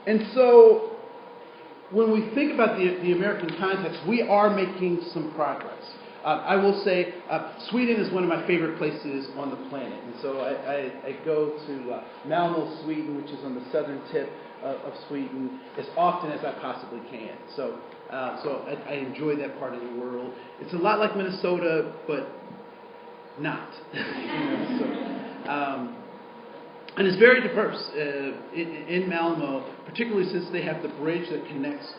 And so when we think about the American context, we are making some progress. I will say Sweden is one of my favorite places on the planet. And so I go to Malmo, Sweden, which is on the southern tip of Sweden, as often as I possibly can. So I enjoy that part of the world. It's a lot like Minnesota, but not. And it's very diverse in Malmo, particularly since they have the bridge that connects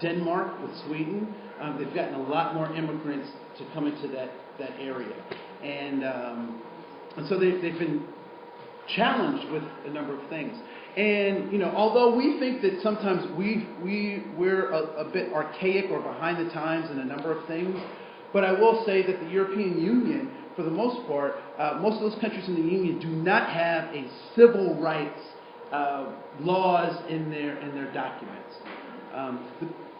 Denmark with Sweden. They've gotten a lot more immigrants to come into that area. And so they've been challenged with a number of things. And, although we think that sometimes we're a bit archaic or behind the times in a number of things, but I will say that the European Union, for the most part, most of those countries in the Union do not have a civil rights laws in their documents.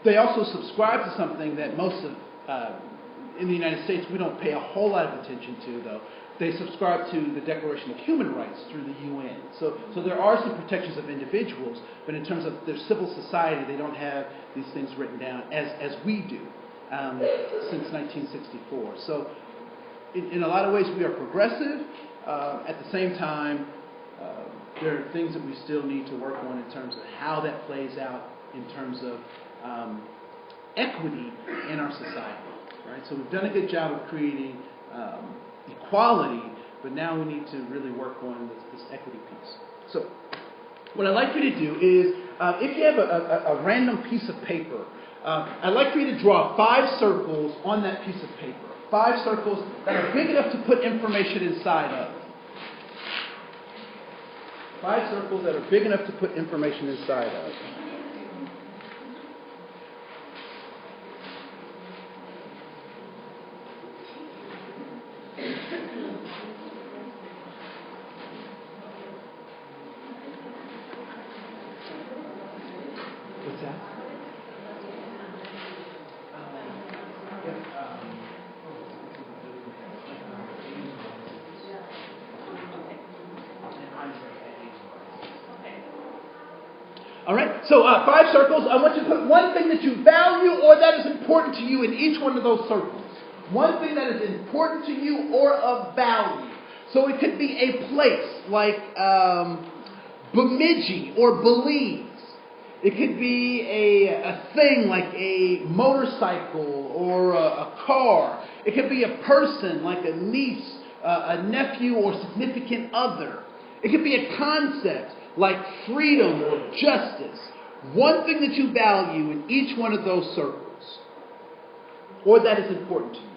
They also subscribe to something that most of, in the United States, we don't pay a whole lot of attention to, though. They subscribe to the Declaration of Human Rights through the UN. So there are some protections of individuals, but in terms of their civil society, they don't have these things written down as we do since 1964. So in a lot of ways, we are progressive. At the same time, there are things that we still need to work on in terms of how that plays out in terms of equity in our society. Right? So we've done a good job of creating equality, but now we need to really work on this equity piece. So what I'd like for you to do is, if you have a random piece of paper, I'd like for you to draw 5 circles on that piece of paper. 5 circles that are big enough to put information inside of. 5 circles that are big enough to put information inside of. What's that? All right, so 5 circles. I want you to put one thing that you value or that is important to you in each one of those circles. One thing that is important to you or of value. So it could be a place like Bemidji or Belize. It could be a thing like a motorcycle or a car. It could be a person like a niece, a nephew, or significant other. It could be a concept like freedom or justice. One thing that you value in each one of those circles, or that is important to you.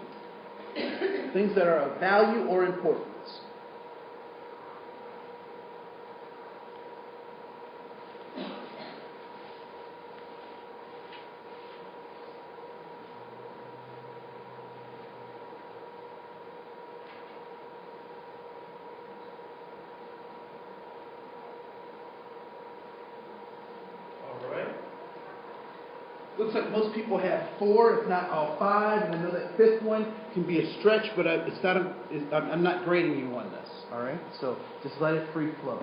Things that are of value or importance. Looks like most people have 4, if not all 5, and I know that 5th one can be a stretch, but I'm not grading you on this, all right? So just let it free flow.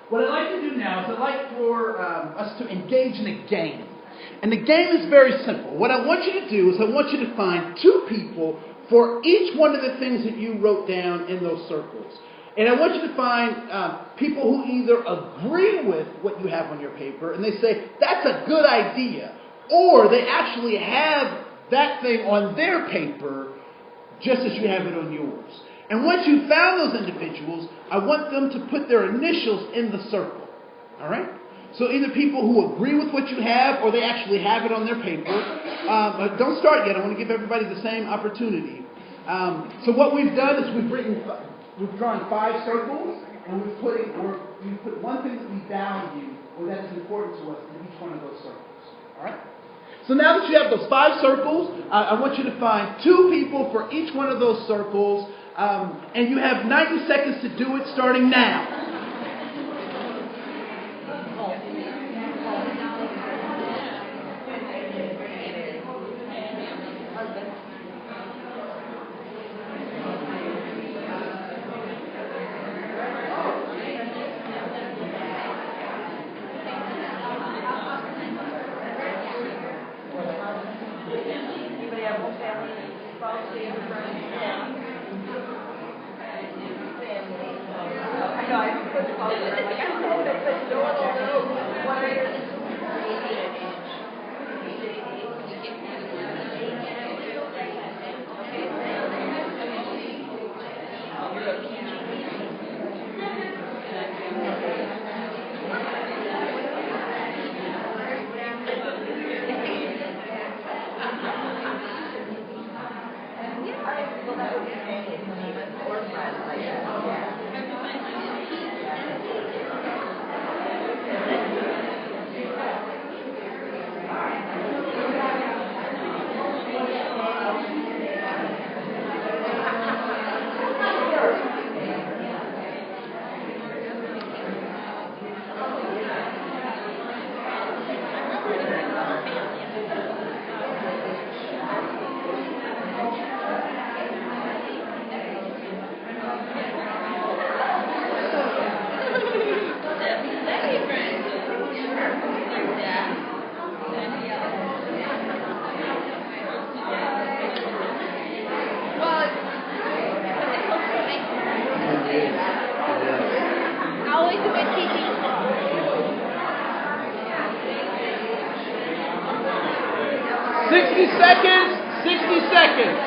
What I'd like to do now is I'd like for us to engage in a game. And the game is very simple. What I want you to do is I want you to find 2 people for each one of the things that you wrote down in those circles. And I want you to find people who either agree with what you have on your paper and they say, that's a good idea, or they actually have that thing on their paper just as you have it on yours. And once you've found those individuals, I want them to put their initials in the circle. All right? So either people who agree with what you have or they actually have it on their paper. Don't start yet. I want to give everybody the same opportunity. So what we've done is we've drawn 5 circles, and we've put one thing that we value or that is important to us in each one of those circles. All right? So now that you have those 5 circles, I want you to find 2 people for each one of those circles, and you have 90 seconds to do it starting now. Always a good teaching. 60 seconds. 60 seconds.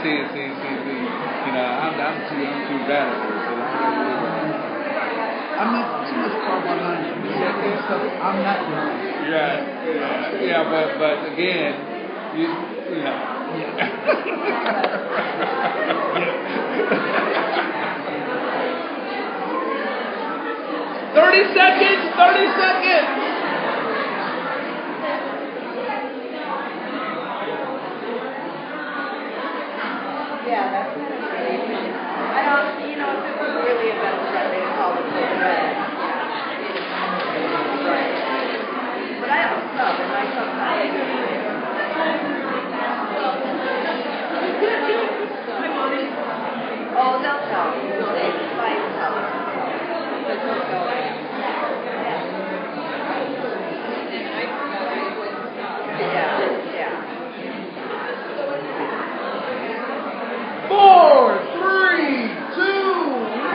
See, you know, I'm too radical. So I'm not too much far behind you. I'm not doing it. Yeah, but again, you know. Yeah. 30 seconds. 30 seconds. Yeah, that's kind of crazy. I don't, you know, if it was really a better friend, they'd call it the red. Right. But I don't sub, and I sometimes oh, they'll tell me. They fight color. But they'll go. Yeah. 4, 3, 2, 1.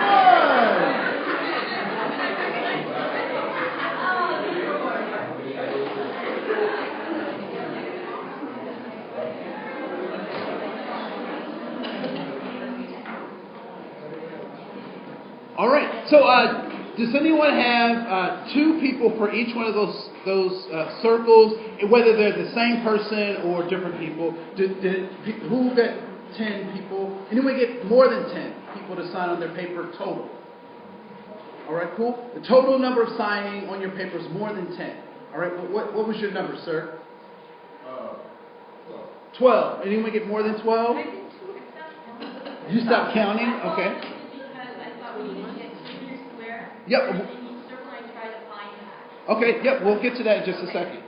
All right. So, does anyone have 2 people for each one of those circles, whether they're the same person or different people? Who got 10 people? Anyone get more than 10 people to sign on their paper total? All right, cool. The total number of signing on your paper is more than 10. All right. What was your number, sir? 12. Anyone get more than 12? You stopped counting? Okay. Yep. Okay, yep, we'll get to that in just a second.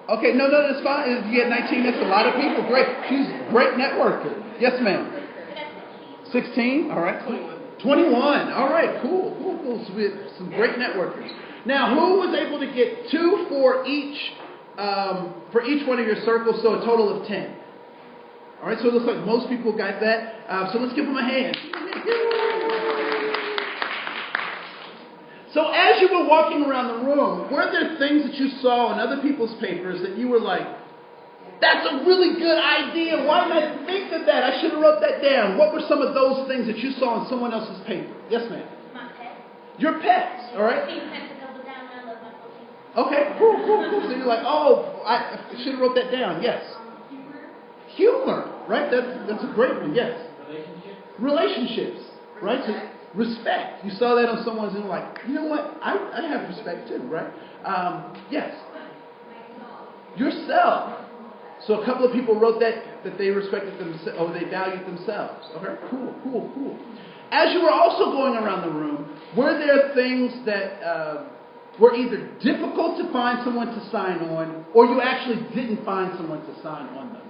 Okay, no, that's fine. If you get 19, that's a lot of people. Great. She's a great networker. Yes, ma'am. 16? All right. 21. All right, cool. So we had some great networkers. Now, who was able to get 2 for each one of your circles, so a total of 10? All right, so it looks like most people got that. So let's give them a hand. So as you were walking around the room, were there things that you saw in other people's papers that you were like, that's a really good idea. Why didn't I think of that? I should have wrote that down. What were some of those things that you saw in someone else's paper? Yes, ma'am. My pet. Your pets, all right? Team had to double down. I love my cookies. Okay, cool. So you're like, oh, I should have wrote that down. Yes. Humor, right? That's a great one. Yes. Relationships, right? So, respect. You saw that on someone's and like, you know what? I have respect too, right? Yes. Yourself. So a couple of people wrote that they respected themselves, or they valued themselves. Okay, cool. As you were also going around the room, were there things that were either difficult to find someone to sign on, or you actually didn't find someone to sign on them?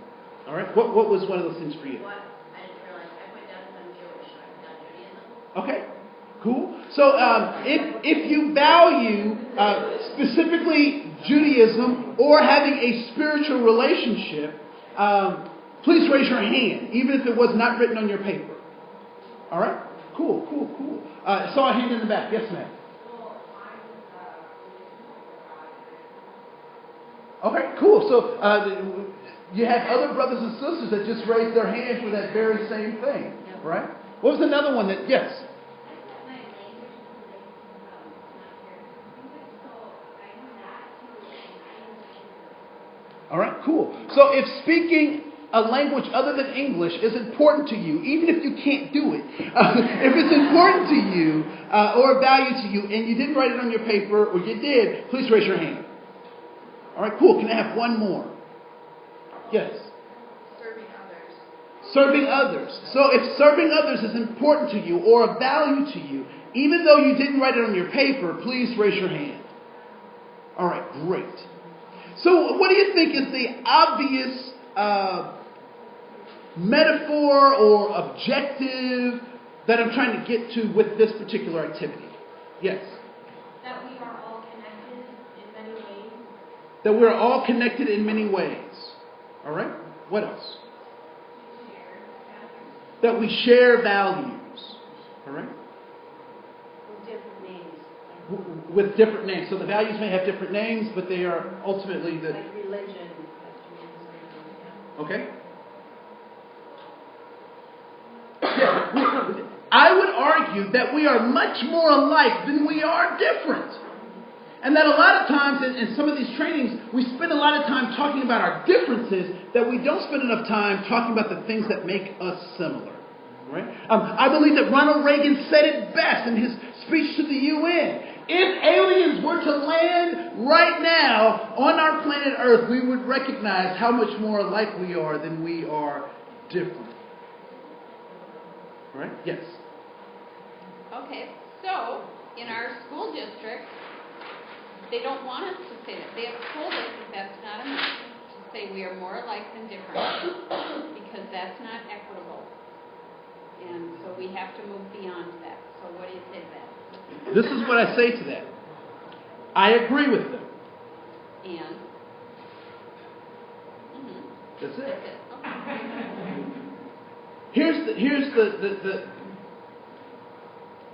All right. What was one of those things for you? What? I didn't realize. I went down to Jewish. I went down Judaism. Okay, cool. So if you value specifically Judaism or having a spiritual relationship, please raise your hand, even if it was not written on your paper. All right? Cool. I saw a hand in the back. Yes, ma'am. Okay, cool. So you have other brothers and sisters that just raised their hand for that very same thing, right? What was another one that, yes? All right, cool. So if speaking a language other than English is important to you, even if you can't do it, if it's important to you or of value to you and you didn't write it on your paper or you did, please raise your hand. All right, cool. Can I have one more? Yes. Serving others. So if serving others is important to you or of value to you, even though you didn't write it on your paper, please raise your hand. All right, great. So what do you think is the obvious metaphor or objective that I'm trying to get to with this particular activity? Yes? That we are all connected in many ways. That we're all connected in many ways. All right? What else? That we share values. All right? With different names. With different names. So the values may have different names, but they are ultimately the... Like religion. Okay? Yeah, I would argue that we are much more alike than we are different. And that a lot of times in some of these trainings, we spend a lot of time talking about our differences, that we don't spend enough time talking about the things that make us similar. Right? I believe that Ronald Reagan said it best in his speech to the UN. If aliens were to land right now on our planet Earth, we would recognize how much more alike we are than we are different. Right? Yes. Okay, so in our school district, they don't want us to say that. They have told us that that's not enough to say we are more alike than different, because that's not equitable. And so we have to move beyond that. So what do you say to that? This is what I say to that. I agree with them. And? That's it. That's it. Okay. Here's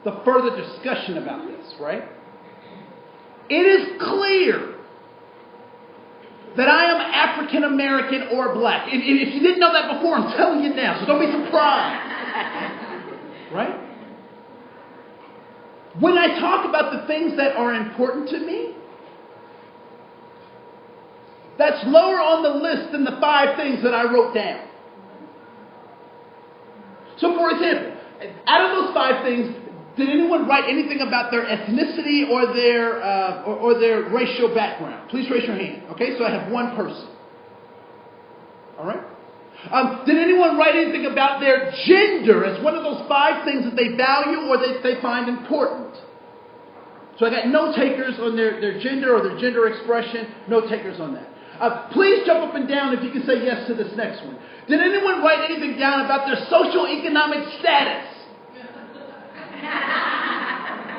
the further discussion about this, right? It is clear that I am African American or black. If you didn't know that before, I'm telling you now, so don't be surprised. Right? When I talk about the things that are important to me, that's lower on the list than the 5 things that I wrote down. So, for example, out of those 5 things, did anyone write anything about their ethnicity or their racial background? Please raise your hand. Okay, so I have one person. All right. Did anyone write anything about their gender as one of those 5 things that they value or that they find important? So I got no takers on their gender or their gender expression. No takers on that. Please jump up and down if you can say yes to this next one. Did anyone write anything down about their social economic status?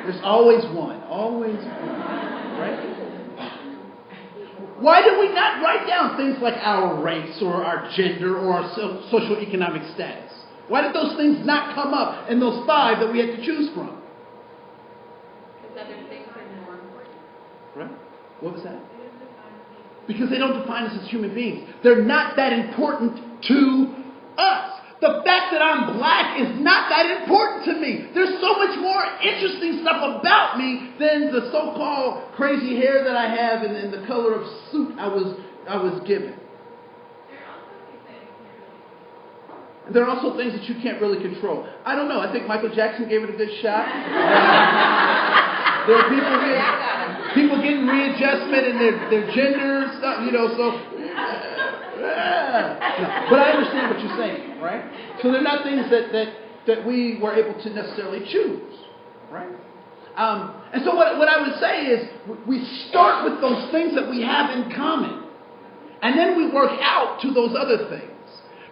There's always one. Always one. Right? Why do we not write down things like our race or our gender or our socioeconomic status? Why did those things not come up in those 5 that we had to choose from? Because other things are more important. Right? What was that? Because they don't define us as human beings. They're not that important to us. The fact that I'm black is not that important to me. There's so much more interesting stuff about me than the so-called crazy hair that I have and the color of suit I was given. There are also things that you can't really control. I don't know. I think Michael Jackson gave it a good shot. There are people getting readjustment in their gender and stuff, so. No, but I understand what you're saying, right? So they're not things that we were able to necessarily choose, right? And so what I would say is we start with those things that we have in common, and then we work out to those other things.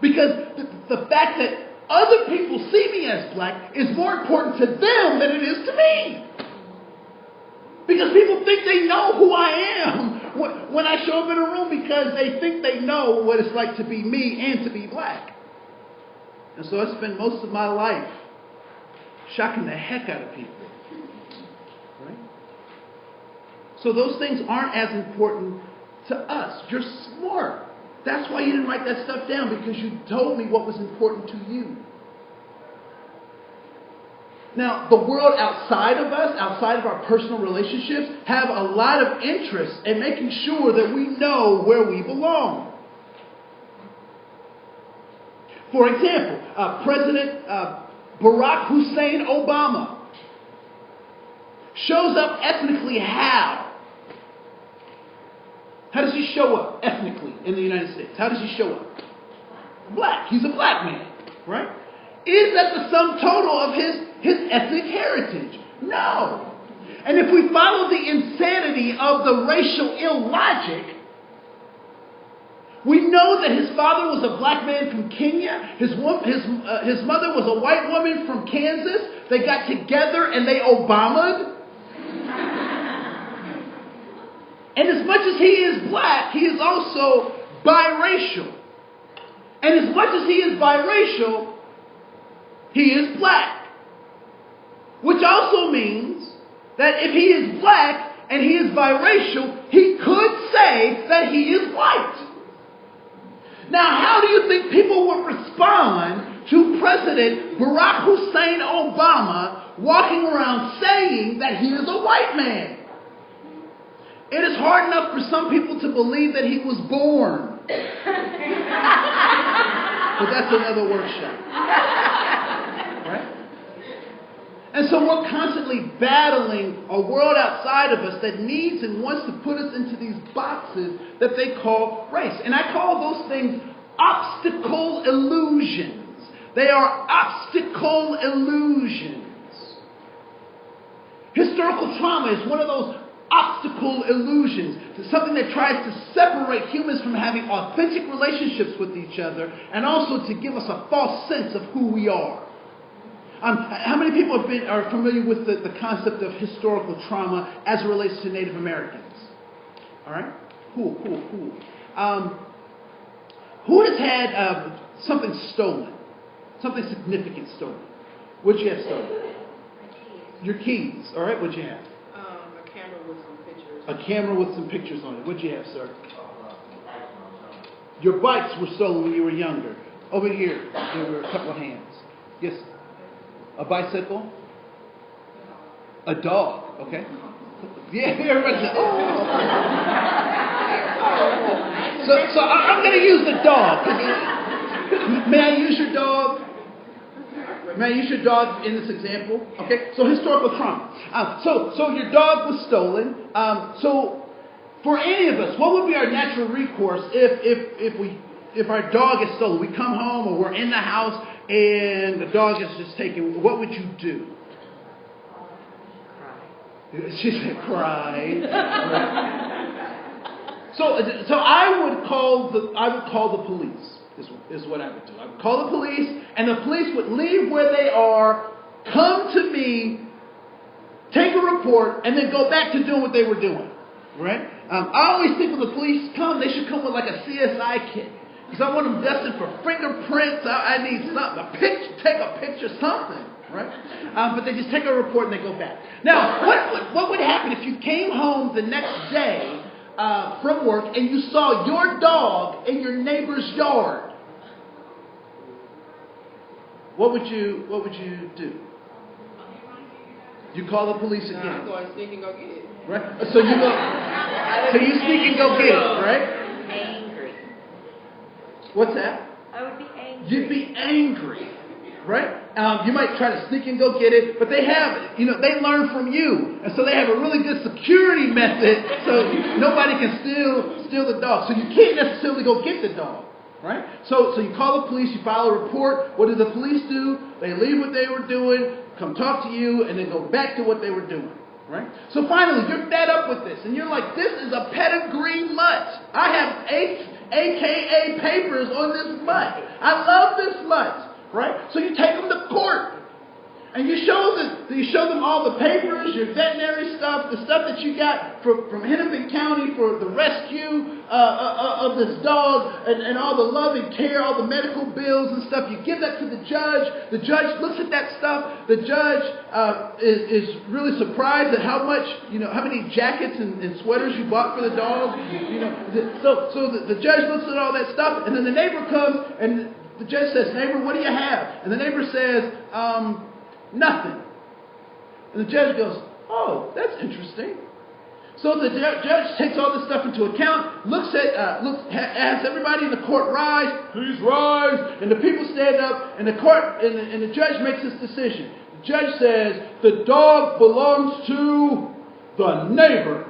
Because the fact that other people see me as black is more important to them than it is to me. Because people think they know who I am when I show up in a room because they think they know what it's like to be me and to be black. And so I spend most of my life shocking the heck out of people. Right? So those things aren't as important to us. You're smart. That's why you didn't write that stuff down, because you told me what was important to you. Now, the world outside of us, outside of our personal relationships, have a lot of interest in making sure that we know where we belong. For example, President Barack Hussein Obama shows up ethnically how? How does he show up ethnically in the United States? How does he show up? Black. He's a black man, right? Is that the sum total of his ethnic heritage? No. And if we follow the insanity of the racial illogic, we know that his father was a black man from Kenya. His mother was a white woman from Kansas. They got together and they Obama'd. And as much as he is black, he is also biracial. And as much as he is biracial, he is black. Which also means that if he is black and he is biracial, he could say that he is white. Now, how do you think people would respond to President Barack Hussein Obama walking around saying that he is a white man? It is hard enough for some people to believe that he was born. But that's another workshop. Right? And so we're constantly battling a world outside of us that needs and wants to put us into these boxes that they call race. And I call those things obstacle illusions. They are obstacle illusions. Historical trauma is one of those obstacle illusions. It's something that tries to separate humans from having authentic relationships with each other and also to give us a false sense of who we are. How many people are familiar with the concept of historical trauma as it relates to Native Americans? All right? Cool. Who has had something stolen? Something significant stolen? What'd you have stolen? Your keys. All right, what'd you have? A camera with some pictures on it. What'd you have, sir? Your bikes were stolen when you were younger. Over here, there were a couple of hands. Yes. A bicycle? A dog. Okay. Yeah, everybody said, oh. So I'm going to use the dog. May I use your dog? May I use your dog in this example? Okay, so historical trauma. So your dog was stolen. So for any of us, what would be our natural recourse if our dog is stolen? We come home or we're in the house and the dog is just taken. What would you do? Cry. She said cry. So I would call the police. Is what I would do. I would call the police, and the police would leave where they are come to me, take a report, and then go back to doing what they were doing. Right? I always think when the police come, they should come with like a CSI kit. Because I want them destined for fingerprints. I need something, take a picture, something. Right? But they just take a report and they go back. Now, what would happen if you came home the next day from work and you saw your dog in your neighbor's yard? What would you do? You call the police again. I'm going to sneak and go get it. Right? So you sneak and go get it, right? Angry. What's that? I would be angry. You'd be angry, right? You might try to sneak and go get it, but they they learn from you, and so they have a really good security method, so nobody can steal the dog. So you can't necessarily go get the dog, right? So you call the police, you file a report. What do the police do? They leave what they were doing, come talk to you, and then go back to what they were doing. Right? So finally, you're fed up with this, and you're like, this is a pedigree mutt. I have AKA papers on this mutt. I love this mutt. Right? So you take them to court, and you show them all the papers, your veterinary stuff, the stuff that you got from Hennepin County for the rescue of this dog, and all the love and care, all the medical bills and stuff. You give that to the judge. The judge looks at that stuff. The judge is really surprised at how many jackets and sweaters you bought for the dog. So the judge looks at all that stuff, and then the neighbor comes, and the judge says, "Neighbor, what do you have?" And the neighbor says, "Nothing." And the judge goes, "Oh, that's interesting." So the judge takes all this stuff into account, has everybody in the court rise, please rise, and the people stand up, and the court and the judge makes this decision. The judge says, the dog belongs to the neighbor.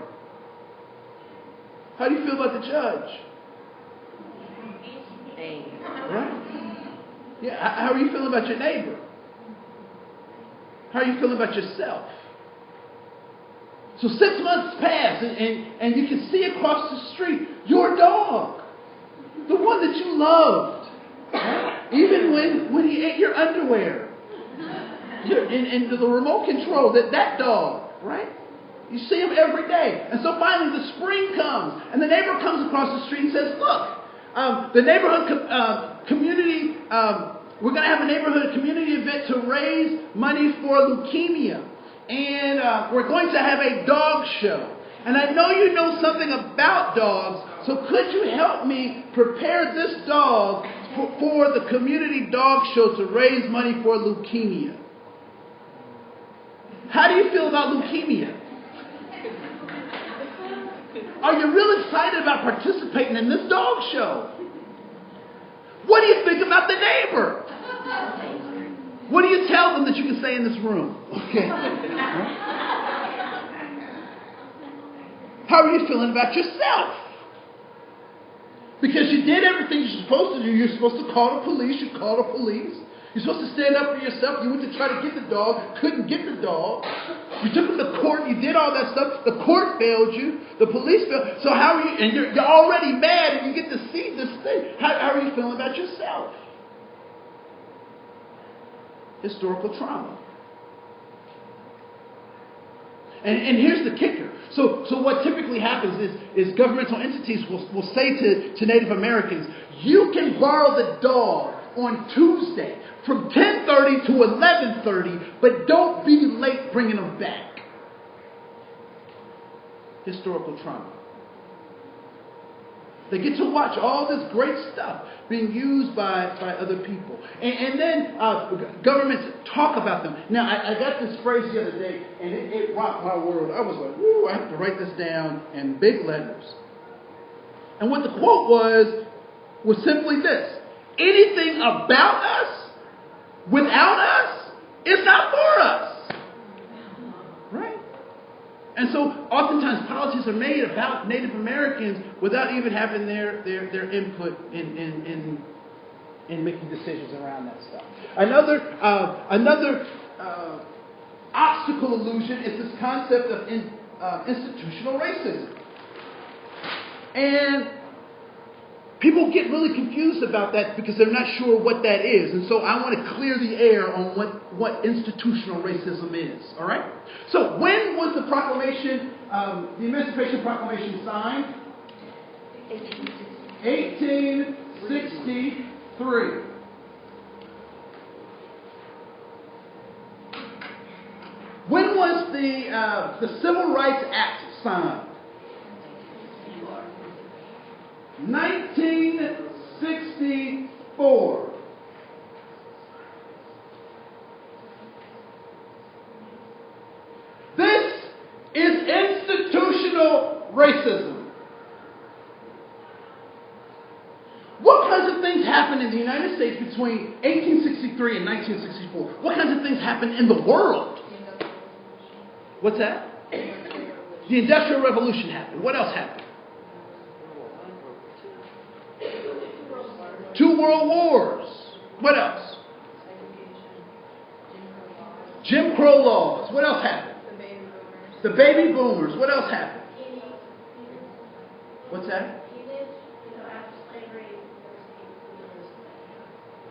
How do you feel about the judge? Angry. Right? Yeah. How are you feeling about your neighbor? How are you feeling about yourself? So 6 months pass, and you can see across the street your dog, the one that you loved, right? Even when he ate your underwear, and the remote control, that dog, right? You see him every day. And so finally the spring comes, and the neighbor comes across the street and says, look, the neighborhood community, we're going to have a neighborhood community event to raise money for leukemia. And we're going to have a dog show. And I know you know something about dogs, so could you help me prepare this dog for the community dog show to raise money for leukemia? How do you feel about leukemia? Are you real excited about participating in this dog show? What do you think about the neighbor? What do you tell them that you can say in this room? Okay. How are you feeling about yourself? Because you did everything you're supposed to do. You're supposed to call the police. You called the police. You're supposed to stand up for yourself. You went to try to get the dog. Couldn't get the dog. You took him to court. You did all that stuff. The court failed you. The police failed. So how are you? And you're already mad, and you get to see this thing. How are you feeling about yourself? Historical trauma. And here's the kicker. So what typically happens is governmental entities will say to Native Americans, you can borrow the dog on Tuesday from 10:30 to 11:30, but don't be late bringing them back. Historical trauma. They get to watch all this great stuff being used by other people. And then governments talk about them. Now, I got this phrase the other day, and it rocked my world. I was like, whoo, I have to write this down in big letters. And what the quote was simply this: anything about us, without us, is not for us. Right? And so oftentimes policies are made about Native Americans without even having their input in making decisions around that stuff. Another obstacle illusion is this concept of institutional racism. And People get really confused about that because they're not sure what that is. And so I want to clear the air on what institutional racism is. All right? So when was the proclamation, the Emancipation Proclamation signed? 1863. When was the Civil Rights Act signed? 1964. This is institutional racism. What kinds of things happened in the United States between 1863 and 1964? What kinds of things happened in the world? What's that? The Industrial Revolution happened. What else happened? 2 world wars. What else? Jim Crow laws. What else happened? The baby boomers. What else happened? What's that?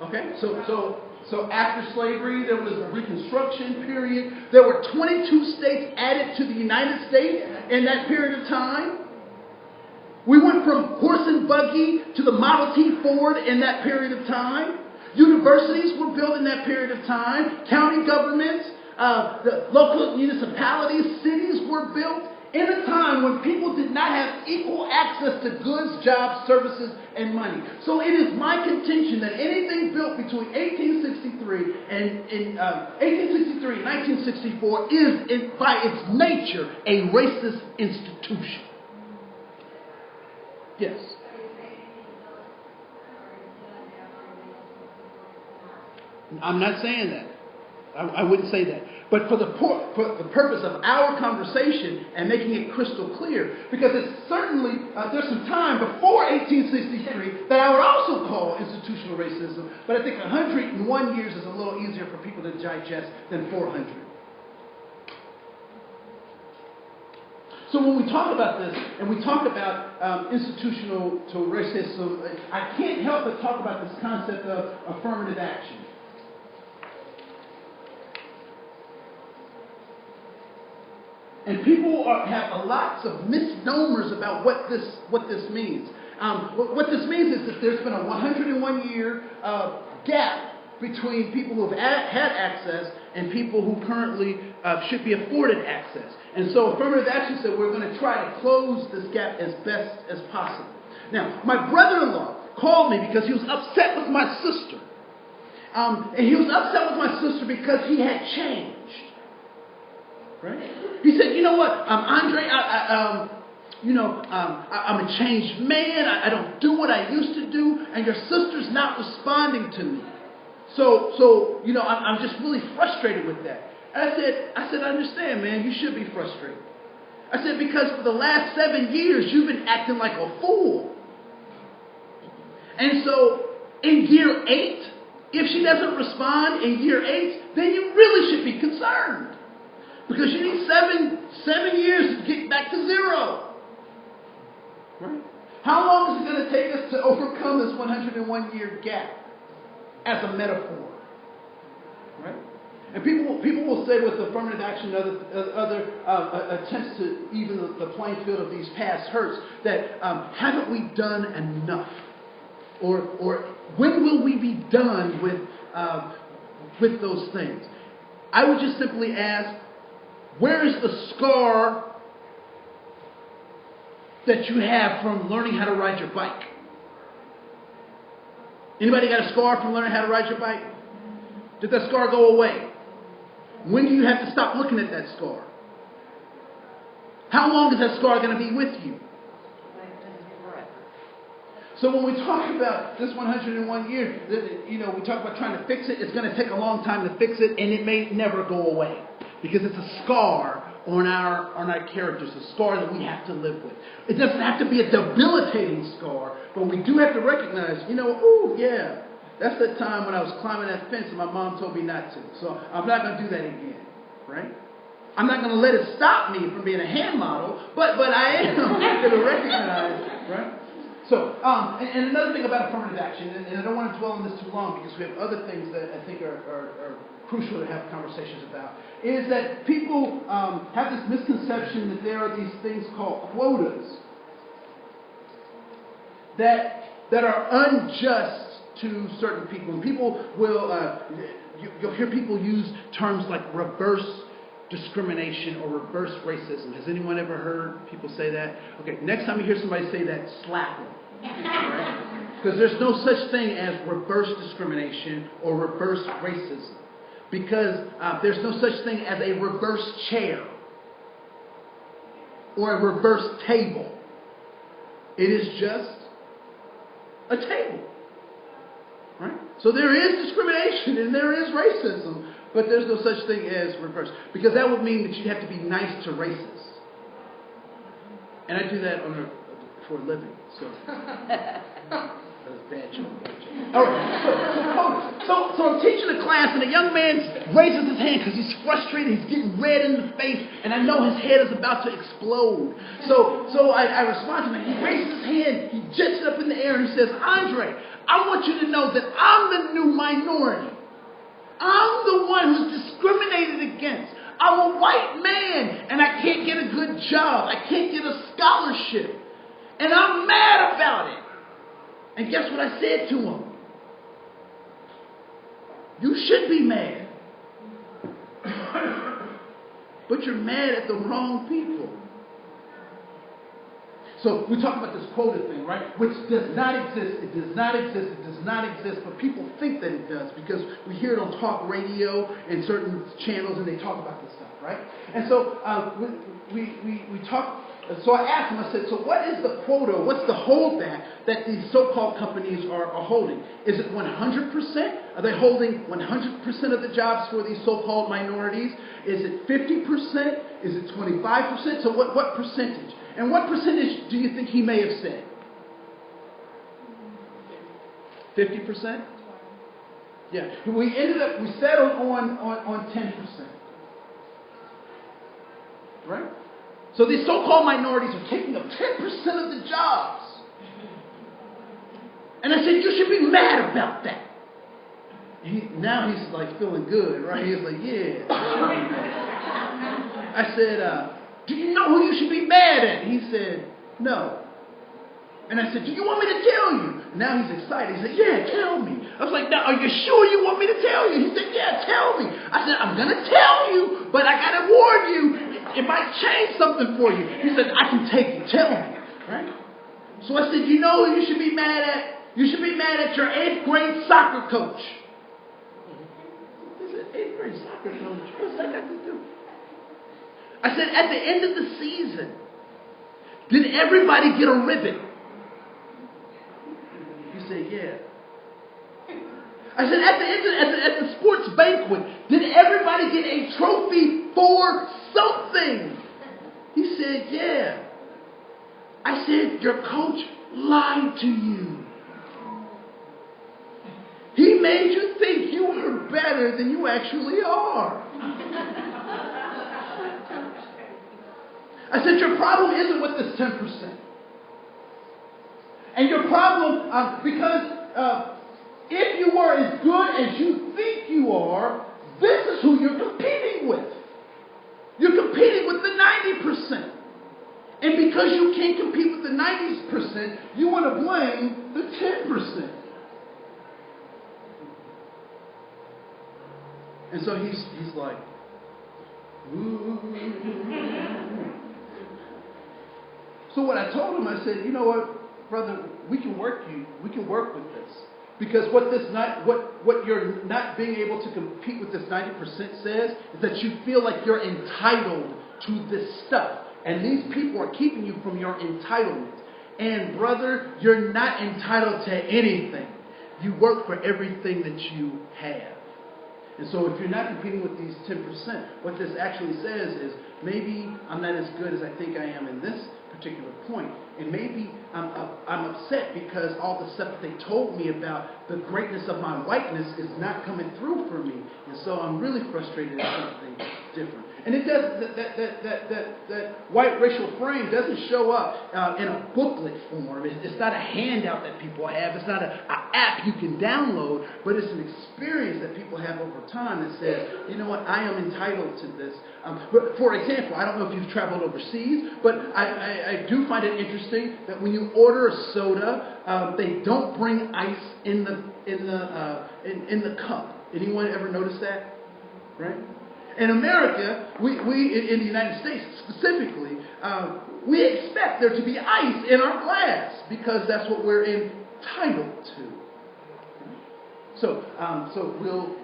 Okay, so after slavery, there was a Reconstruction period. There were 22 states added to the United States in that period of time. We went from horse and buggy to the Model T Ford in that period of time. Universities were built in that period of time. County governments, the local municipalities, cities were built in a time when people did not have equal access to goods, jobs, services, and money. So it is my contention that anything built between 1863 and 1964 is, by its nature, a racist institution. Yes. I'm not saying that. I wouldn't say that. But for the purpose of our conversation and making it crystal clear, because it's certainly, there's some time before 1863 that I would also call institutional racism, but I think 101 years is a little easier for people to digest than 400. So when we talk about this, and we talk about institutional racism, I can't help but talk about this concept of affirmative action. And people have lots of misnomers about what this means. What this means is that there's been a 101-year gap between people who have had access and people who currently should be afforded access. And so affirmative action said we're going to try to close this gap as best as possible. Now, my brother-in-law called me because he was upset with my sister. And he was upset with my sister because he had changed. Right? He said, you know what, Andre, I'm a changed man. I don't do what I used to do, and your sister's not responding to me. So I'm just really frustrated with that. I said, I understand, man. You should be frustrated. I said, because for the last 7 years, you've been acting like a fool. And so in year 8, if she doesn't respond in year 8, then you really should be concerned. Because you need seven years to get back to 0. Right? How long is it going to take us to overcome this 101-year gap as a metaphor? Right? And people will say with affirmative action and other attempts to even the playing field of these past hurts that haven't we done enough? Or when will we be done with those things? I would just simply ask, where is the scar that you have from learning how to ride your bike? Anybody got a scar from learning how to ride your bike? Did that scar go away? When do you have to stop looking at that scar? How long is that scar going to be with you? So when we talk about this 101 years, we talk about trying to fix it. It's going to take a long time to fix it, and it may never go away. Because it's a scar on our characters, a scar that we have to live with. It doesn't have to be a debilitating scar, but we do have to recognize, that's the time when I was climbing that fence and my mom told me not to. So I'm not going to do that again, right? I'm not going to let it stop me from being a hand model, but I am going to recognize, right? So, and another thing about affirmative action, and I don't want to dwell on this too long because we have other things that I think are crucial to have conversations about, is that people have this misconception that there are these things called quotas that are unjust to certain people. And people will, you'll hear people use terms like reverse discrimination or reverse racism. Has anyone ever heard people say that? Okay, next time you hear somebody say that, slap them. Right? Because there's no such thing as reverse discrimination or reverse racism. Because there's no such thing as a reverse chair or a reverse table. It is just a table. Right? So there is discrimination and there is racism, but there's no such thing as reverse. Because that would mean that you have to be nice to racists. And I do that for a living. So that was a bad joke. All right. So I'm teaching a class, and a young man raises his hand because he's frustrated. He's getting red in the face, and I know his head is about to explode. So I respond to him. He raises his hand. He jets it up in the air, and he says, "Andre, I want you to know that I'm the new minority. I'm the one who's discriminated against. I'm a white man, and I can't get a good job. I can't get a scholarship. And I'm mad about it." And guess what I said to him? You should be mad. But you're mad at the wrong people. So we talk about this quota thing, right? Which does not exist. It does not exist. It does not exist. But people think that it does because we hear it on talk radio and certain channels, and they talk about this stuff, right? And so we talk. So I asked him. I said, "So what is the quota? What's the holdback that these so-called companies are holding? Is it 100%? Are they holding 100% of the jobs for these so-called minorities? Is it 50%? Is it 25%? So what percentage? And what percentage do you think he may have said? 50%? Yeah. We settled on 10%. Right? So these so-called minorities are taking up 10% of the jobs. And I said, you should be mad about that. Now he's like feeling good, right? He's like, yeah. I said, do you know who you should be mad at? He said, no. And I said, do you want me to tell you? Now he's excited. He said, yeah, tell me. I was like, now, are you sure you want me to tell you? He said, yeah, tell me. I said, I'm going to tell you, but I got to warn you. It might change something for you. He said, I can take it. Tell me. Right? So I said, you know who you should be mad at? You should be mad at your 8th grade soccer coach. He said, 8th grade soccer coach? What's that got to do? I said, at the end of the season, did everybody get a ribbon? He said, yeah. I said, at the sports banquet, did everybody get a trophy for something? He said, yeah. I said, your coach lied to you. He made you think you were better than you actually are. I said, your problem isn't with this 10%. And your problem, because if you were as good as you think you are, this is who you're competing with. You're competing with the 90%. And because you can't compete with the 90%, you want to blame the 10%. And so he's like, ooh. So what I told him, I said, you know what, brother, we can work with this. Because what you're not being able to compete with this 90% says is that you feel like you're entitled to this stuff. And these people are keeping you from your entitlement. And brother, you're not entitled to anything. You work for everything that you have. And so if you're not competing with these 10%, what this actually says is maybe I'm not as good as I think I am in this particular point. And maybe I'm upset because all the stuff that they told me about the greatness of my whiteness is not coming through for me. And so I'm really frustrated at something different. And it does that white racial frame doesn't show up in a booklet form. It's not a handout that people have. It's not an app you can download, but it's an experience that people have over time that says, you know what, I am entitled to this. But for example, I don't know if you've traveled overseas, but I do find it interesting that when you order a soda, they don't bring ice in the cup. Anyone ever notice that? Right? In America, we in the United States specifically, we expect there to be ice in our glass because that's what we're entitled to. So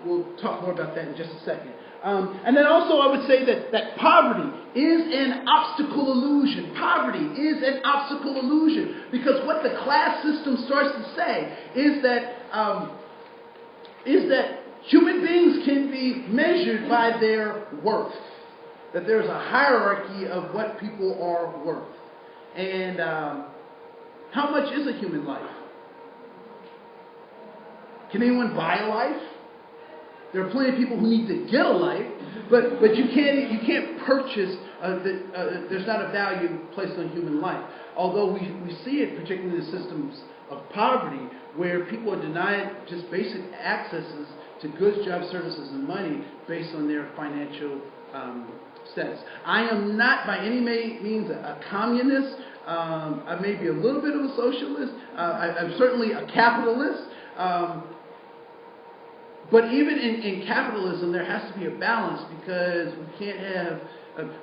we'll talk more about that in just a second. And then also I would say that poverty is an obstacle illusion. Poverty is an obstacle illusion because what the class system starts to say is that human beings can be measured by their worth. That there's a hierarchy of what people are worth. And how much is a human life? Can anyone buy a life? There are plenty of people who need to get a life, but you can't purchase. There's not a value placed on human life. Although we see it, particularly in the systems of poverty, where people are denied just basic accesses to goods, jobs, services, and money based on their financial status. I am not by any means a communist. I may be a little bit of a socialist. I'm certainly a capitalist. But even in capitalism, there has to be a balance because we can't have...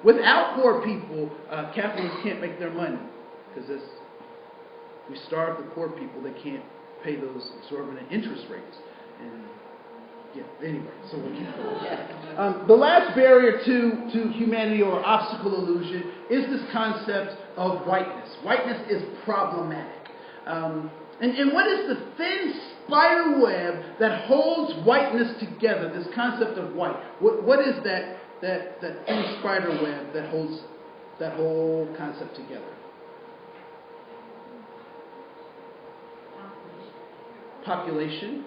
without poor people, capitalists can't make their money. Because if we starve the poor people, they can't pay those exorbitant interest rates. And yeah, anyway, so we'll keep going. The last barrier to humanity or obstacle illusion is this concept of whiteness. Whiteness is problematic. And what is the thin spider web that holds whiteness together? This concept of white. What is that thin spider web that holds that whole concept together? Population.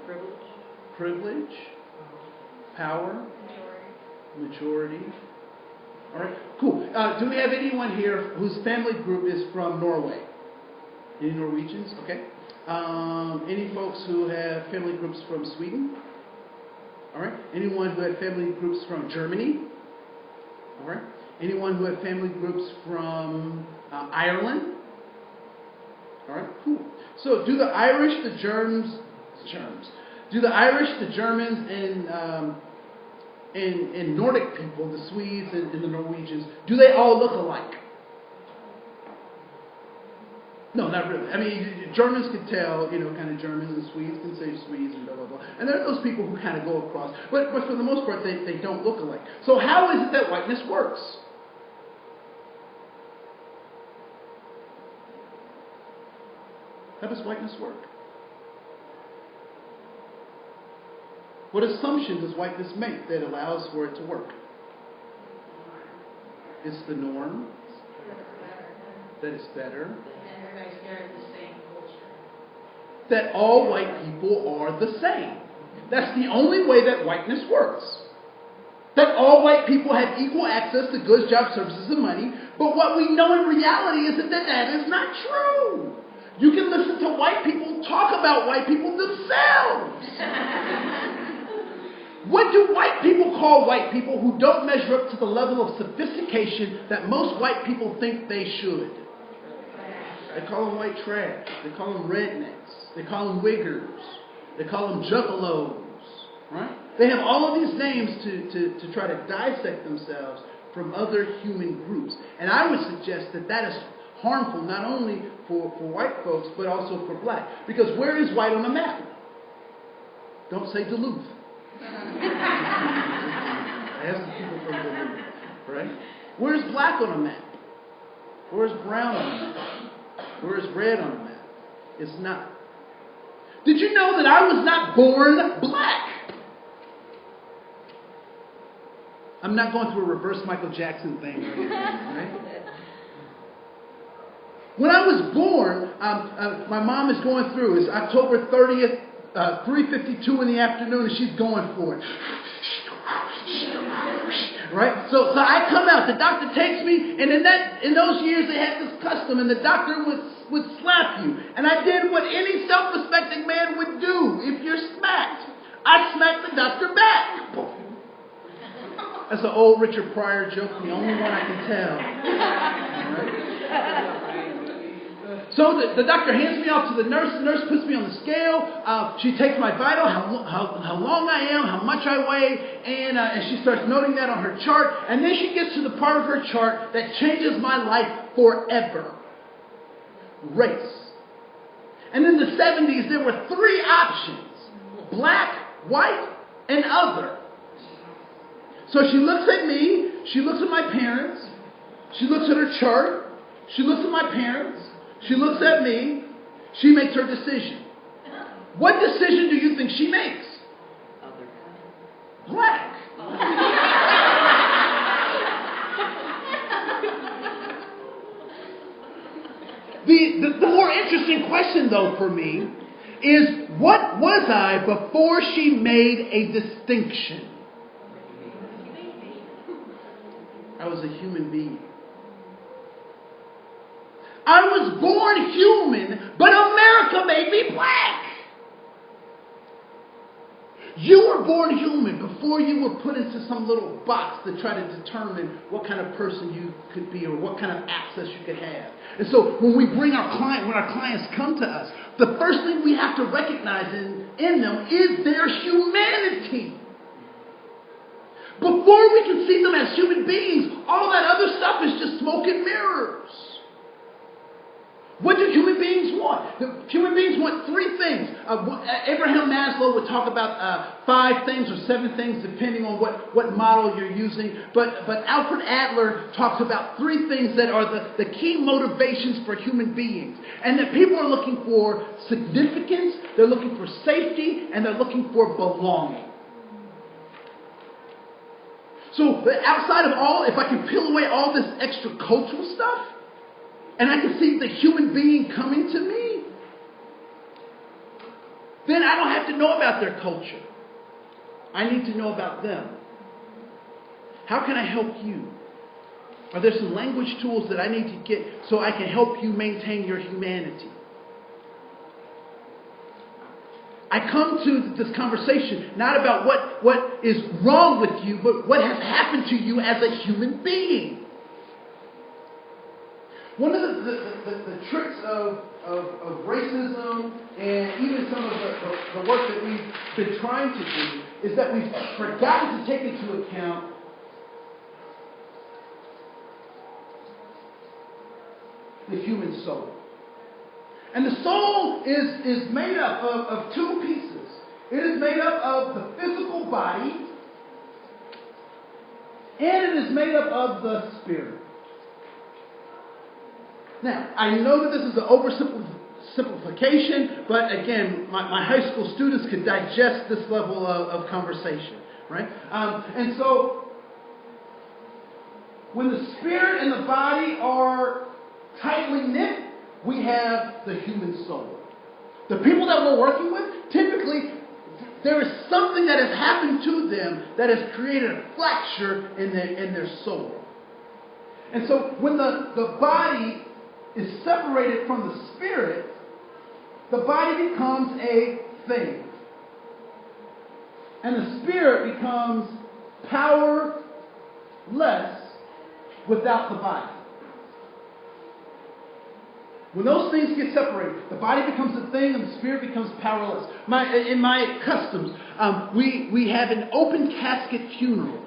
Privilege. Power. Majority. All right. Cool. Do we have anyone here whose family group is from Norway? Any Norwegians? Okay. Any folks who have family groups from Sweden? All right. Anyone who had family groups from Germany? All right. Anyone who had family groups from Ireland? All right. Cool. So, do the Irish, the Germans, and Nordic people, the Swedes and the Norwegians, do they all look alike? No, not really. I mean, Germans could tell, kind of Germans, and Swedes can say Swedes and blah, blah, blah. And there are those people who kind of go across. But for the most part, they don't look alike. So how is it that whiteness works? How does whiteness work? What assumption does whiteness make that allows for it to work? It's the norm. That it's better. That all white people are the same. That's the only way that whiteness works. That all white people have equal access to goods, jobs, services, and money. But what we know in reality is that is not true. You can listen to white people talk about white people themselves. What do white people call white people who don't measure up to the level of sophistication that most white people think they should? They call them white trash. They call them rednecks. They call them wiggers. They call them juggalos. Right? They have all of these names to try to dissect themselves from other human groups. And I would suggest that is harmful not only for white folks, but also for black. Because where is white on the map? Don't say Duluth. I asked the people from Duluth. Right? Where's black on the map? Where's brown on the map? Where's red on the map? It's not. Did you know that I was not born black? I'm not going through a reverse Michael Jackson thing or anything, right? When I was born, my mom is going through. It's October 30th, 3:52 in the afternoon, and she's going for it. Right? So I come out, the doctor takes me, and in those years they had this custom, and the doctor would slap you. And I did what any self-respecting man would do if you're smacked. I smacked the doctor back. That's an old Richard Pryor joke, the only one I can tell. Right? So the doctor hands me off to the nurse. The nurse puts me on the scale. She takes my vital, how long I am, how much I weigh, and she starts noting that on her chart. And then she gets to the part of her chart that changes my life forever. Race. And in the 70s, there were 3 options: black, white, and other. So she looks at me. She looks at my parents. She looks at her chart. She looks at my parents. She looks at me. She makes her decision. What decision do you think she makes? Black. The more interesting question, though, for me is, what was I before she made a distinction? I was a human being. I was born human, but America made me black. You were born human before you were put into some little box to try to determine what kind of person you could be or what kind of access you could have. And so when when our clients come to us, the first thing we have to recognize in them is their humanity. Before we can see them as human beings, all that other stuff is just smoke and mirrors. What do human beings want? Human beings want 3 things. Abraham Maslow would talk about 5 things or 7 things depending on what model you're using. But Alfred Adler talks about 3 things that are the key motivations for human beings. And that people are looking for significance, they're looking for safety, and they're looking for belonging. So outside of all, if I can peel away all this extra cultural stuff, and I can see the human being coming to me, then I don't have to know about their culture. I need to know about them. How can I help you? Are there some language tools that I need to get so I can help you maintain your humanity? I come to this conversation not about what is wrong with you, but what has happened to you as a human being. One of the tricks of racism and even some of the work that we've been trying to do is that we've forgotten to take into account the human soul. And the soul is made up of 2 pieces. It is made up of the physical body, and it is made up of the spirit. Now, I know that this is an oversimplification, but again, my high school students could digest this level of conversation, right? And so, when the spirit and the body are tightly knit, we have the human soul. The people that we're working with, typically, there is something that has happened to them that has created a fracture in their soul. And so, when the body is separated from the spirit, the body becomes a thing. And the spirit becomes powerless without the body. When those things get separated, the body becomes a thing and the spirit becomes powerless. In my customs, we have an open casket funeral.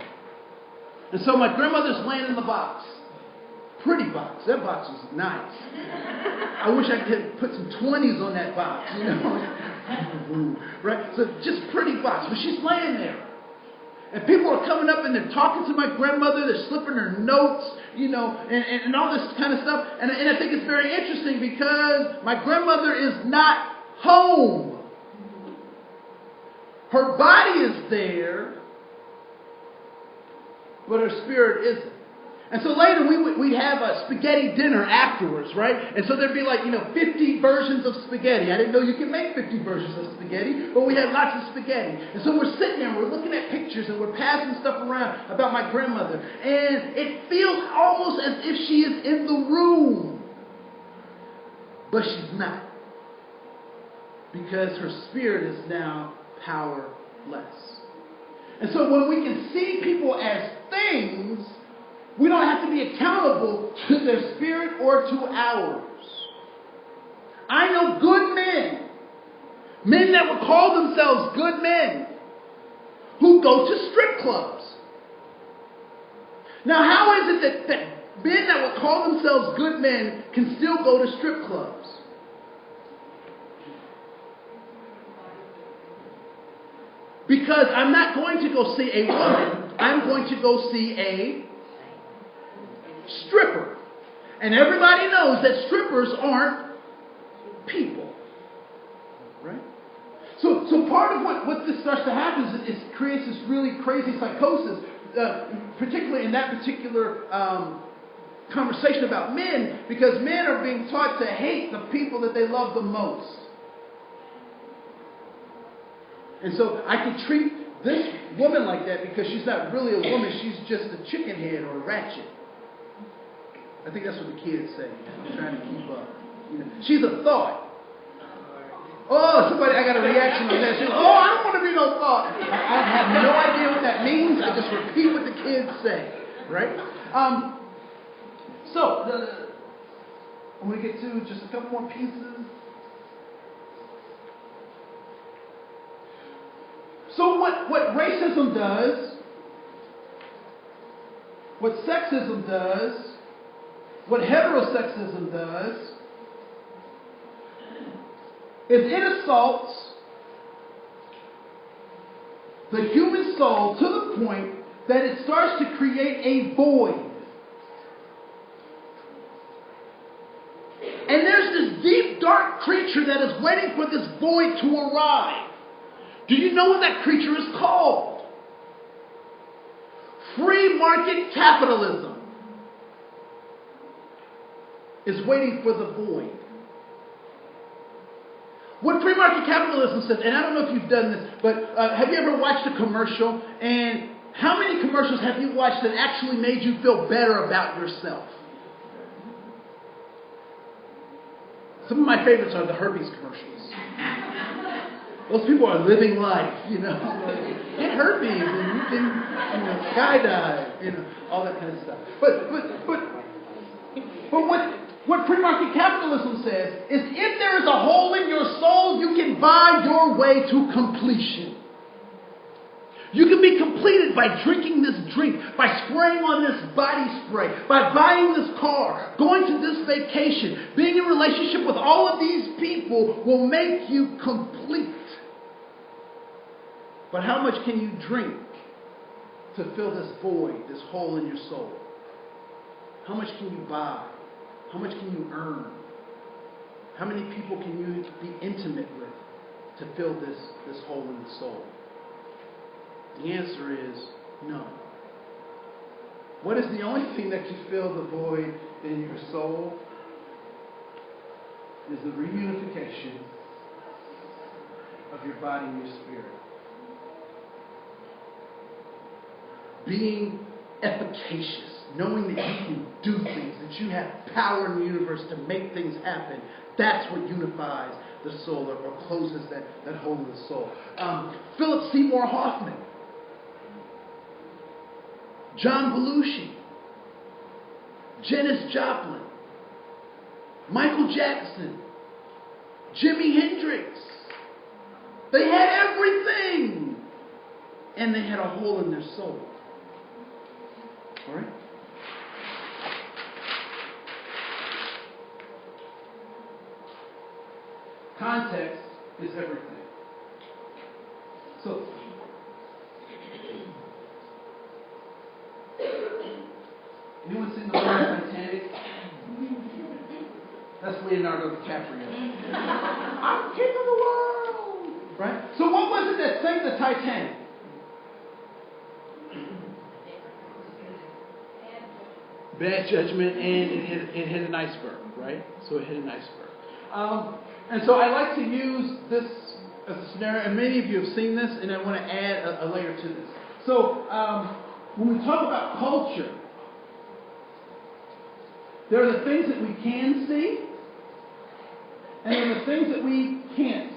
And so my grandmother's laying in the box. Pretty box. That box was nice. I wish I could put some 20s on that box, you know. Right? So just pretty box. But she's laying there. And people are coming up and they're talking to my grandmother. They're slipping her notes, you know, and all this kind of stuff. And I think it's very interesting because my grandmother is not home. Her body is there, but her spirit isn't. And so later we'd have a spaghetti dinner afterwards, right? And so there'd be 50 versions of spaghetti. I didn't know you could make 50 versions of spaghetti, but we had lots of spaghetti. And so we're sitting there and we're looking at pictures and we're passing stuff around about my grandmother. And it feels almost as if she is in the room. But she's not. Because her spirit is now powerless. And so when we can see people as things, we don't have to be accountable to their spirit or to ours. I know good men that would call themselves good men, who go to strip clubs. Now, how is it that men that would call themselves good men can still go to strip clubs? Because I'm not going to go see a woman, I'm going to go see a stripper. And everybody knows that strippers aren't people. Right? So part of what this starts to happen is it creates this really crazy psychosis, particularly in that particular conversation about men, because men are being taught to hate the people that they love the most. And so I can treat this woman like that because she's not really a woman, she's just a chicken head or a ratchet. I think that's what the kids say. I'm trying to keep up. She's a thought. Oh, somebody, I got a reaction on that. She's, I don't want to be no thought. I have no idea what that means. I just repeat what the kids say. Right? I'm going to get to just a couple more pieces. So what racism does, what sexism does, what heterosexism does, is it assaults the human soul to the point that it starts to create a void. And there's this deep, dark creature that is waiting for this void to arrive. Do you know what that creature is called? Free market capitalism is waiting for the void. What free market capitalism says, and I don't know if you've done this, but have you ever watched a commercial? And how many commercials have you watched that actually made you feel better about yourself? Some of my favorites are the herpes commercials. Those people are living life, Get herpes and you can, skydive, all that kind of stuff. But what free market capitalism says is if there is a hole in your soul, you can buy your way to completion. You can be completed by drinking this drink, by spraying on this body spray, by buying this car, going to this vacation, being in a relationship with all of these people will make you complete. But how much can you drink to fill this void, this hole in your soul? How much can you buy? How much can you earn? How many people can you be intimate with to fill this hole in the soul? The answer is no. What is the only thing that can fill the void in your soul? Is the reunification of your body and your spirit. Being efficacious, knowing that you can do things, that you have power in the universe to make things happen, that's what unifies the soul or closes that hole in the soul. Philip Seymour Hoffman, John Belushi, Janis Joplin, Michael Jackson, Jimi Hendrix. They had everything, and they had a hole in their soul. All right? Context is everything. So, anyone seen the movie Titanic? That's Leonardo DiCaprio. I'm king of the world! Right? So what was it that sank the Titanic? bad judgment, and it hit an iceberg, right? So it hit an iceberg. And so I like to use this as a scenario, and many of you have seen this, and I want to add a layer to this. So when we talk about culture, there are the things that we can see, and there are the things that we can't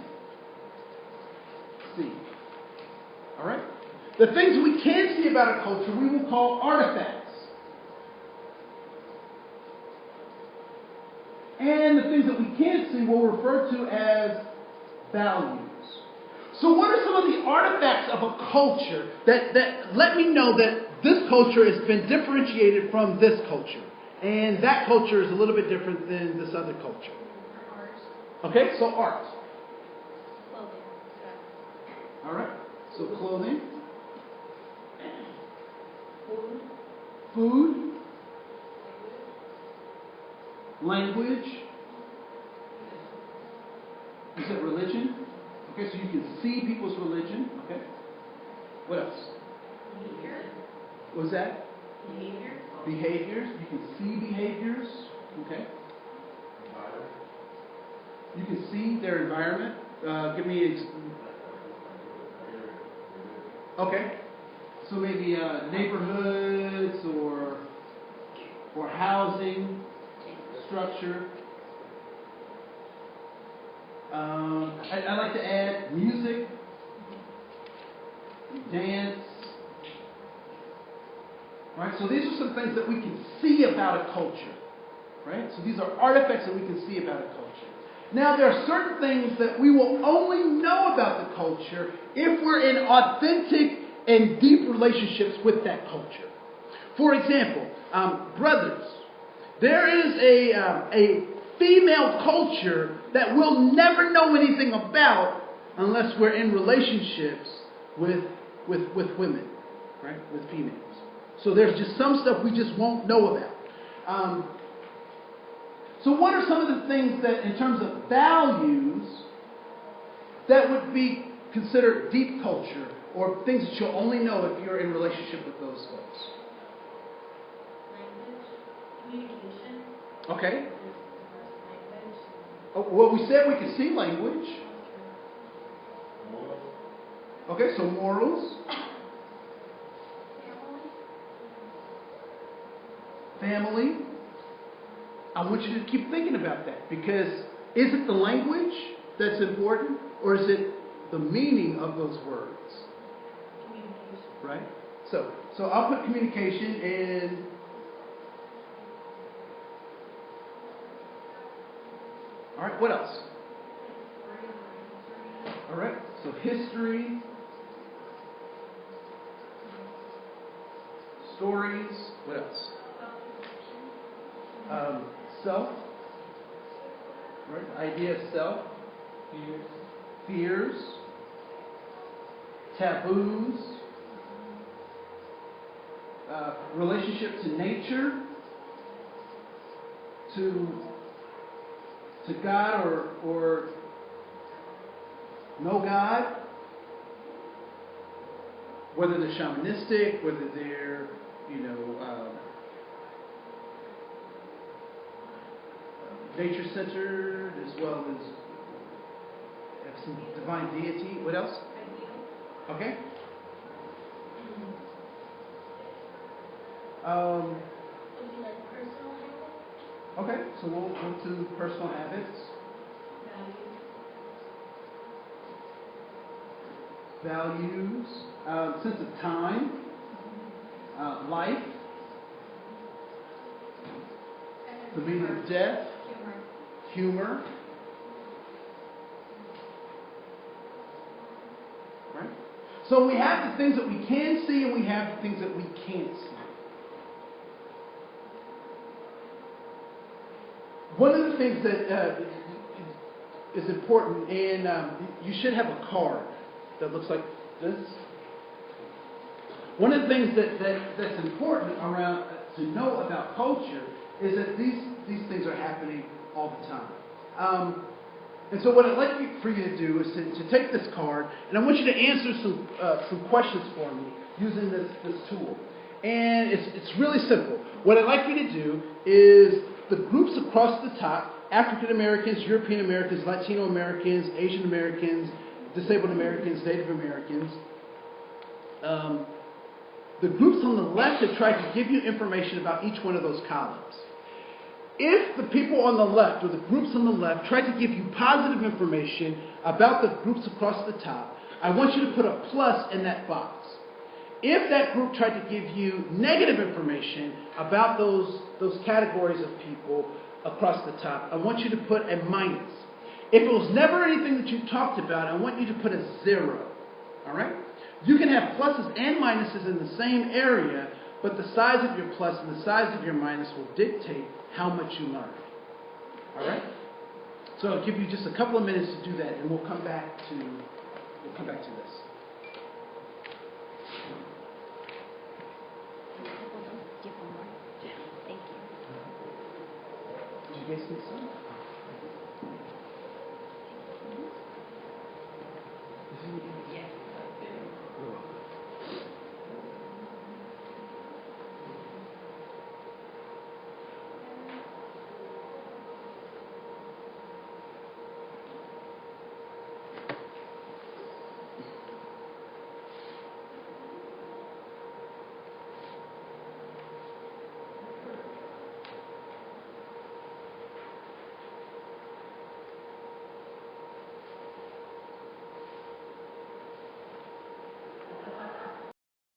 see. All right? The things we can see about a culture we will call artifacts. And the things that we can't see we'll refer to as values. So what are some of the artifacts of a culture that let me know that this culture has been differentiated from this culture? And that culture is a little bit different than this other culture. Okay, so art. Clothing. All right, so clothing. Food. Language. You said religion. Okay, so you can see people's religion. Okay. What else? Behavior. What was that? Behavior. Behaviors. You can see behaviors. Okay. You can see their environment. Give me. Okay. So maybe neighborhoods or housing structure. I like to add music, dance. Right? So these are some things that we can see about a culture. Right? So these are artifacts that we can see about a culture. Now there are certain things that we will only know about the culture if we're in authentic and deep relationships with that culture. For example, brothers, there is a female culture that we'll never know anything about unless we're in relationships with women, right? With females. So there's just some stuff we just won't know about. So what are some of the things that, in terms of values, that would be considered deep culture, or things that you'll only know if you're in relationship with those folks? Language. Communication. Okay. Language. Oh, well, we said we could see language. Okay, so morals. Family. I want you to keep thinking about that, because is it the language that's important, or is it the meaning of those words? Communication. Right? So I'll put communication in. All right, what else? All right, so history, stories, what else? Self, right? The idea of self, fears, taboos, relationship to nature, to God or no God, whether they're shamanistic, whether they're, nature-centered, as well as have some divine deity. What else? Okay. Would be like personal habits. Okay, so we'll go to personal habits, values, sense of time, life, the meaning of death, humor. Right? So we have the things that we can see, and we have the things that we can't see. One of the things that is important, and you should have a card that looks like this. One of the things that's important around to know about culture is that these things are happening all the time. And so what I'd like for you to do is to take this card, and I want you to answer some questions for me using this tool. And it's really simple. What I'd like you to do is the groups across the top, African Americans, European Americans, Latino Americans, Asian Americans, disabled Americans, Native Americans. The groups on the left have tried to give you information about each one of those columns. If the people on the left, or the groups on the left, try to give you positive information about the groups across the top, I want you to put a plus in that box. If that group tried to give you negative information about those categories of people across the top, I want you to put a minus. If it was never anything that you talked about, I want you to put a 0. All right? You can have pluses and minuses in the same area, but the size of your plus and the size of your minus will dictate how much you learn. All right? So I'll give you just a couple of minutes to do that, and we'll come back to this. Give one more. Thank you. Did you guys see some?